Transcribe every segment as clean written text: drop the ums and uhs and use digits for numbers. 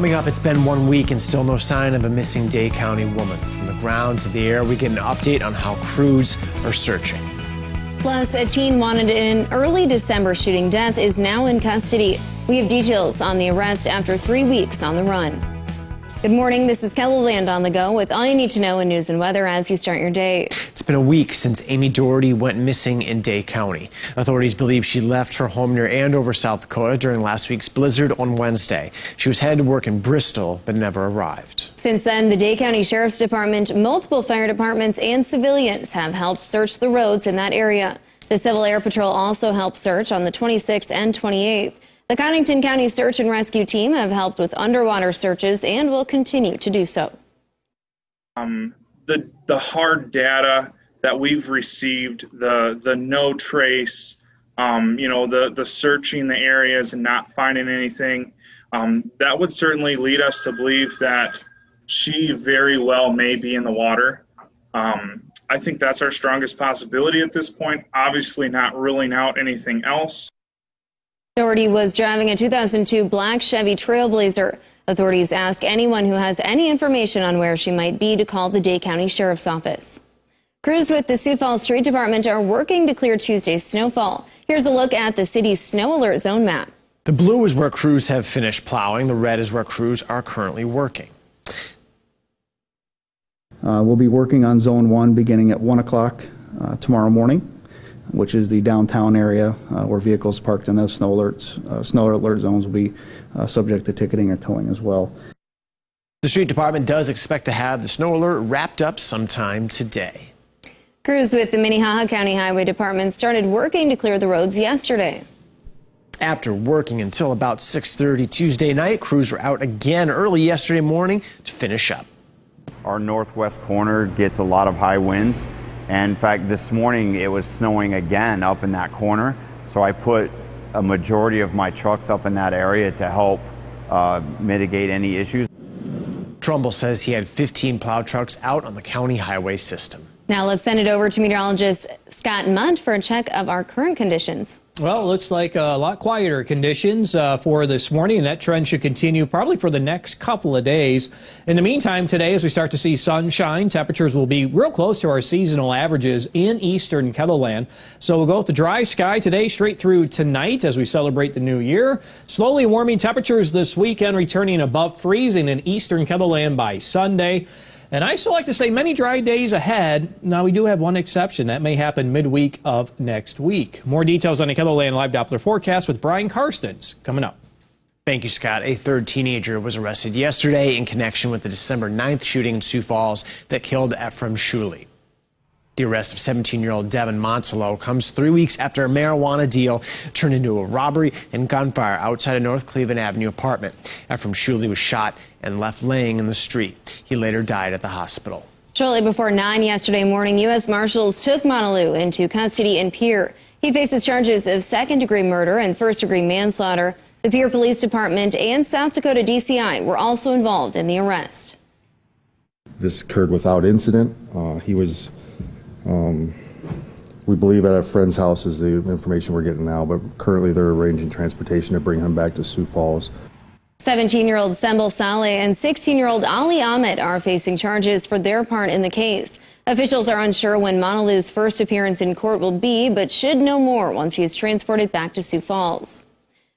Coming up, it's been 1 week and still no sign of a missing Dade County woman. From the ground to the air, we get an update on how crews are searching. Plus, a teen wanted in an early December shooting death is now in custody. We have details on the arrest after 3 weeks on the run. Good morning, this is KELOLAND on the go with all you need to know in news and weather as you start your day. It's been a week since Amy Doherty went missing in Dade County. Authorities believe she left her home near Andover, South Dakota during last week's blizzard on Wednesday. She was headed to work in Bristol but never arrived. Since then, the Dade County Sheriff's Department, multiple fire departments, and civilians have helped search the roads in that area. The Civil Air Patrol also helped search on the 26th and 28th. The Connington County Search and Rescue Team have helped with underwater searches and will continue to do so. The hard data that we've received, the no trace, the searching the areas and not finding anything, that would certainly lead us to believe that she very well may be in the water. I think that's our strongest possibility at this point. Obviously not ruling out anything else. Doherty was driving a 2002 black Chevy Trailblazer. Authorities ask anyone who has any information on where she might be to call the Dade County Sheriff's Office. Crews with the Sioux Falls Street Department are working to clear Tuesday's snowfall. Here's a look at the city's snow alert zone map. The blue is where crews have finished plowing. The red is where crews are currently working. We'll be working on Zone 1 beginning at 1 o'clock tomorrow morning, which is the downtown area where vehicles parked in those snow alert zones will be subject to ticketing or towing as well. The street department does expect to have the snow alert wrapped up sometime today. Crews with the Minnehaha County Highway Department started working to clear the roads yesterday. After working until about 6:30 Tuesday night, crews were out again early yesterday morning to finish up. Our northwest corner gets a lot of high winds. And in fact, this morning it was snowing again up in that corner. So I put a majority of my trucks up in that area to help mitigate any issues. Trumbull says he had 15 plow trucks out on the county highway system. Now let's send it over to meteorologist Scott Munt for a check of our current conditions. Well, it looks like a lot quieter conditions for this morning, and that trend should continue probably for the next couple of days. In the meantime, today, as we start to see sunshine, temperatures will be real close to our seasonal averages in eastern KELOLAND. So we'll go with the dry sky today straight through tonight as we celebrate the new year. Slowly warming temperatures this weekend, returning above freezing in eastern KELOLAND by Sunday. And I still like to say many dry days ahead. Now, we do have one exception. That may happen midweek of next week. More details on the KELOLAND Live Doppler forecast with Brian Karstens coming up. Thank you, Scott. A third teenager was arrested yesterday in connection with the December 9th shooting in Sioux Falls that killed Ephraim Shuley. The arrest of 17-year-old Devin Montello comes 3 weeks after a marijuana deal turned into a robbery and gunfire outside a North Cleveland Avenue apartment. Ephraim Shuley was shot and left laying in the street. He later died at the hospital. Shortly before 9 yesterday morning, U.S. Marshals took Montello into custody in Pierre. He faces charges of second-degree murder and first-degree manslaughter. The Pierre Police Department and South Dakota DCI were also involved in the arrest. This occurred without incident. We believe at a friend's house is the information we're getting now, but currently they're arranging transportation to bring him back to Sioux Falls. 17-year-old Sembel Saleh and 16-year-old Ali Ahmed are facing charges for their part in the case. Officials are unsure when Montello's first appearance in court will be, but should know more once he is transported back to Sioux Falls.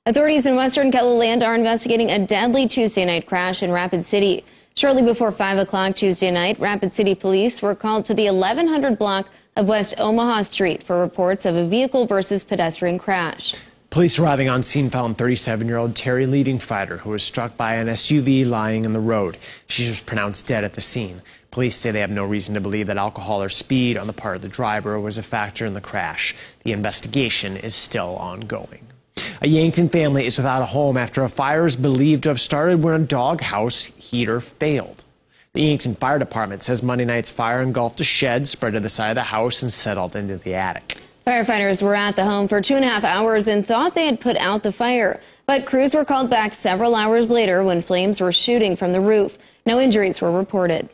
Authorities in western KELOLAND are investigating a deadly Tuesday night crash in Rapid City. Shortly before 5 o'clock Tuesday night, Rapid City police were called to the 1100 block of West Omaha Street for reports of a vehicle versus pedestrian crash. Police arriving on scene found 37-year-old Terry Leadingfighter, who was struck by an SUV lying in the road. She was pronounced dead at the scene. Police say they have no reason to believe that alcohol or speed on the part of the driver was a factor in the crash. The investigation is still ongoing. A Yankton family is without a home after a fire is believed to have started when a doghouse heater failed. The Yankton Fire Department says Monday night's fire engulfed a shed, spread to the side of the house, and settled into the attic. Firefighters were at the home for 2.5 hours and thought they had put out the fire. But crews were called back several hours later when flames were shooting from the roof. No injuries were reported.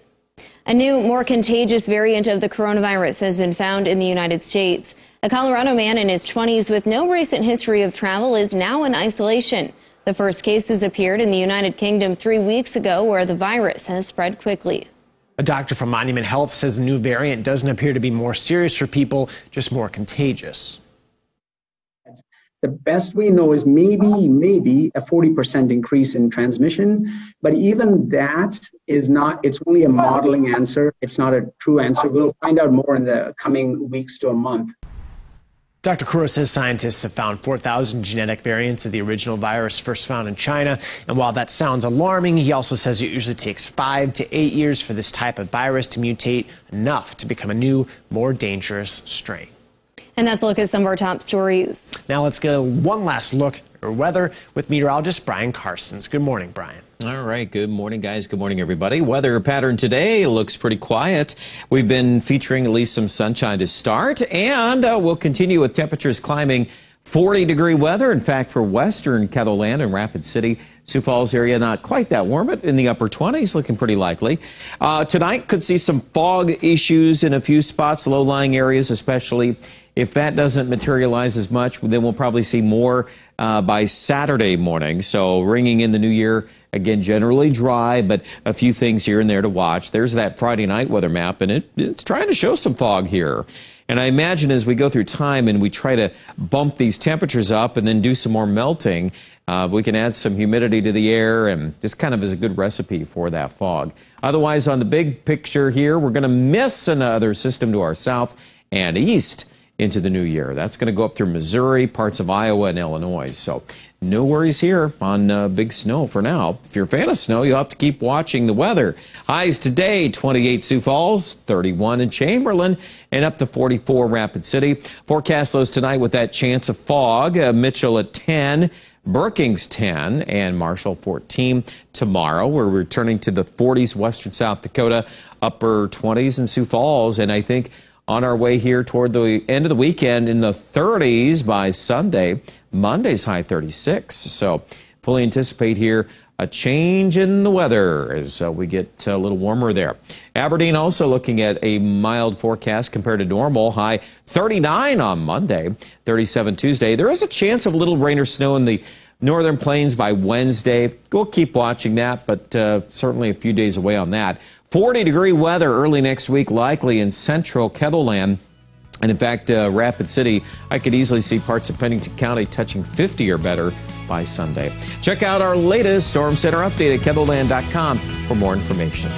A new, more contagious variant of the coronavirus has been found in the United States. A Colorado man in his 20s with no recent history of travel is now in isolation. The first cases appeared in the United Kingdom 3 weeks ago, where the virus has spread quickly. A doctor from Monument Health says the new variant doesn't appear to be more serious for people, just more contagious. The best we know is maybe a 40% increase in transmission, but even that is not, it's only a modeling answer. It's not a true answer. We'll find out more in the coming weeks to a month. Dr. Kuro says scientists have found 4,000 genetic variants of the original virus first found in China. And while that sounds alarming, he also says it usually takes 5 to 8 years for this type of virus to mutate enough to become a new, more dangerous strain. And that's a look at some of our top stories. Now let's get one last look at our weather with meteorologist Brian Carsons. Good morning, Brian. All right. Good morning, guys. Good morning, everybody. Weather pattern today looks pretty quiet. We've been featuring at least some sunshine to start, and we'll continue with temperatures climbing 40-degree weather. In fact, for western Kettleland and Rapid City, Sioux Falls area, not quite that warm, but in the upper 20s, looking pretty likely. Tonight could see some fog issues in a few spots, low-lying areas especially. If that doesn't materialize as much, then we'll probably see more by Saturday morning. So ringing in the new year, again, generally dry, but a few things here and there to watch. There's that Friday night weather map, and it's trying to show some fog here. And I imagine as we go through time and we try to bump these temperatures up and then do some more melting, we can add some humidity to the air, and just kind of is a good recipe for that fog. Otherwise, on the big picture here, we're going to miss another system to our south and east into the new year. That's going to go up through Missouri, parts of Iowa, and Illinois. So no worries here on big snow for now. If you're a fan of snow, you'll have to keep watching the weather. Highs today, 28 Sioux Falls, 31 in Chamberlain, and up to 44 Rapid City. Forecast lows tonight with that chance of fog. Mitchell at 10. Brookings 10 and Marshall 14. Tomorrow we're returning to the 40s, western South Dakota, upper 20s in Sioux Falls, and I think on our way here toward the end of the weekend in the 30s by Sunday. Monday's high 36. So fully anticipate here a change in the weather as we get a little warmer there. Aberdeen also looking at a mild forecast compared to normal. High 39 on Monday, 37 Tuesday. There is a chance of a little rain or snow in the northern plains by Wednesday. We'll keep watching that, but certainly a few days away on that. 40-degree weather early next week, likely in central Kettleland. And in fact, Rapid City, I could easily see parts of Pennington County touching 50 or better by Sunday. Check out our latest Storm Center update at kettleland.com for more information.